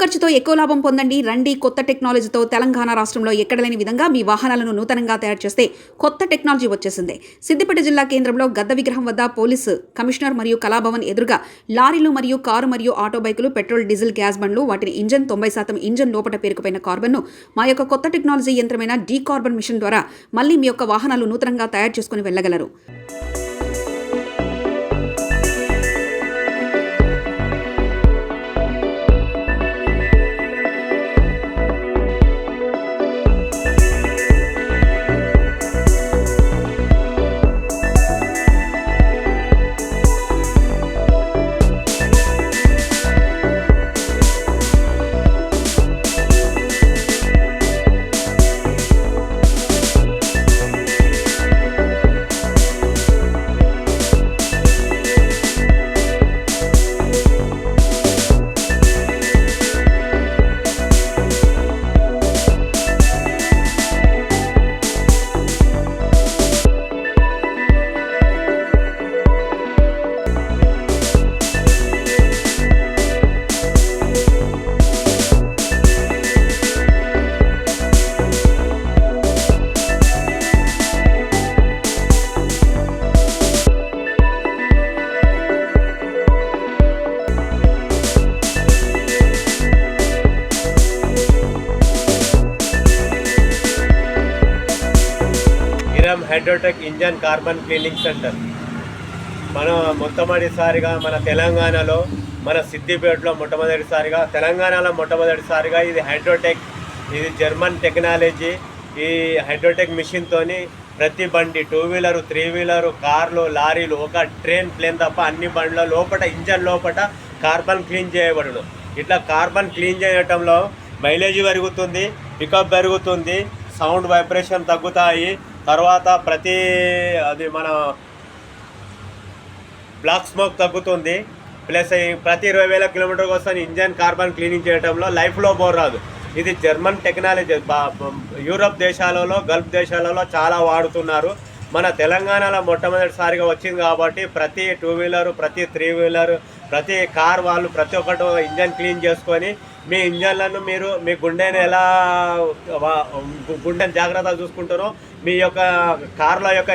తక్కువ ఖర్చుతో ఎక్కువ లాభం పొందండి. రండి కొత్త టెక్నాలజీతో తెలంగాణ రాష్ట్రంలో ఎక్కడ లేని విధంగా మీ వాహనాలను నూతనంగా తయారు చేస్తే కొత్త టెక్నాలజీ వచ్చేసింది. సిద్దిపేట జిల్లా కేంద్రంలో గద్ద విగ్రహం వద్ద పోలీసు కమిషనర్ మరియు కళాభవన్ ఎదురుగా లారీలు మరియు కారు మరియు ఆటో బైకులు, పెట్రోల్, డీజిల్, గ్యాస్ బండ్లు, వాటిని ఇంజన్ 90% ఇంజన్ లోపట పేరుకుపోయిన కార్బన్ను మా యొక్క కొత్త టెక్నాలజీ యంత్రమైన డీకార్బన్ మిషన్ ద్వారా మళ్ళీ మీ యొక్క వాహనాలు నూతనంగా తయారు చేసుకుని వెళ్ళగలరు. Hydrotech engine carbon cleaning centre మన మొట్టమొదటిసారిగా మన తెలంగాణలో, మన సిద్దిపేటలో మొట్టమొదటిసారిగా ఇది హైడ్రోటెక్, ఇది జర్మన్ టెక్నాలజీ. ఈ హైడ్రోటెక్ మిషన్తోని ప్రతి బండి, 2 వీలరు, 3 వీలరు, కార్లు, లారీలు, ఒక ట్రైన్, ప్లేన్ తప్ప అన్ని బండ్ల లోపల ఇంజన్ లోపల కార్బన్ క్లీన్ చేయబడును. ఇట్లా కార్బన్ క్లీన్ చేయటంలో మైలేజ్ పెరుగుతుంది, పికప్ పెరుగుతుంది, సౌండ్ వైబ్రేషన్ తగ్గుతాయి. తర్వాత మన బ్లాక్ స్మోక్ తగ్గుతుంది. ప్లస్ ప్రతి 20,000 కిలోమీటర్కి వస్తాను ఇంజన్ కార్బన్ క్లీనింగ్ చేయడంలో లైఫ్లో బోర్ రాదు. ఇది జర్మన్ టెక్నాలజీ. యూరోప్ దేశాలలో, గల్ఫ్ దేశాలలో చాలా వాడుతున్నారు. మన తెలంగాణలో మొట్టమొదటిసారిగా వచ్చింది కాబట్టి ప్రతి 2 వీలరు, ప్రతి 3 వీలరు, ప్రతి కార్ వాళ్ళు ప్రతి ఒక్కటి ఇంజన్ క్లీన్ చేసుకొని మీ ఇంజన్లను మీరు మీ గుండెని ఎలా గుండెని జాగ్రత్తగా చూసుకుంటారో మీ యొక్క కార్ల యొక్క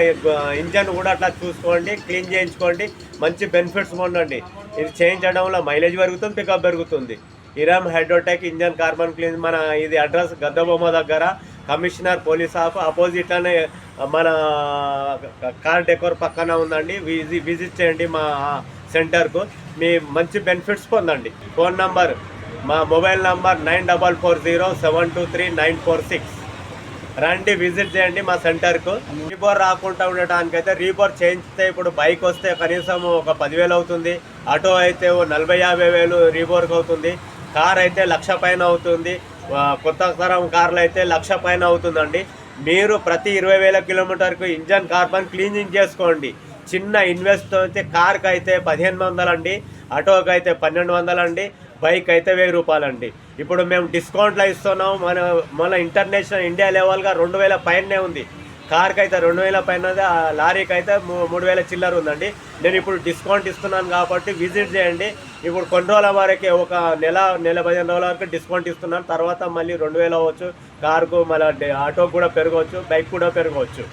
ఇంజన్ కూడా అట్లా చూసుకోండి, క్లీన్ చేయించుకోండి, మంచి బెనిఫిట్స్ పొందండి. ఇది చేయించడంలో మైలేజ్ పెరుగుతుంది, పికప్ పెరుగుతుంది. ఇరామ్ హైడ్రోటెక్ ఇంజన్ కార్బన్ క్లీన్. మన ఇది అడ్రస్ గద్దబొమ్మ దగ్గర, కమిషనర్ పోలీస్ ఆపోజిట్లోనే మన కార్ డెకోర్ పక్కన ఉందండి. విజిట్ చేయండి మా సెంటర్కు, మీ మంచి బెనిఫిట్స్ పొందండి. ఫోన్ నంబర్, మా మొబైల్ నంబర్ 9440723946. రండి, విజిట్ చేయండి మా సెంటర్కు. రీబోర్ రాకుండా ఉండటానికైతే రీబోర్ చేయించితే ఇప్పుడు బైక్ వస్తే కనీసం ఒక 10,000 అవుతుంది, ఆటో అయితే 40,000-50,000 రీబోర్కి అవుతుంది, కార్ అయితే 1,00,000 పైన అవుతుంది, కొత్త తరం కార్లు అయితే 1,00,000 పైన అవుతుందండి. మీరు ప్రతి 20,000 కిలోమీటర్కు ఇంజన్ కార్బన్ క్లీనింగ్ చేసుకోండి. చిన్న ఇన్వెస్ట్ అయితే కార్కి అయితే 1,500 అండి, ఆటోకి అయితే 1,200 అండి, బైక్ అయితే 1,000 రూపాయలు అండి. ఇప్పుడు మేము డిస్కౌంట్లో ఇస్తున్నాం. మన ఇంటర్నేషనల్ ఇండియా లెవెల్గా 2,000 పైనే ఉంది. కార్కి అయితే 2,000 పైన, లారీకి అయితే 3,000 చిల్లర ఉందండి. నేను ఇప్పుడు డిస్కౌంట్ ఇస్తున్నాను కాబట్టి విజిట్ చేయండి. ఇప్పుడు కొన్ని రోజుల వరకే, ఒక నెల 15 రోజుల వరకు డిస్కౌంట్ ఇస్తున్నాను. తర్వాత మళ్ళీ 2,000 అవ్వచ్చు, కార్కు మళ్ళీ ఆటోకు కూడా పెరగవచ్చు, బైక్ కూడా పెరగవచ్చు.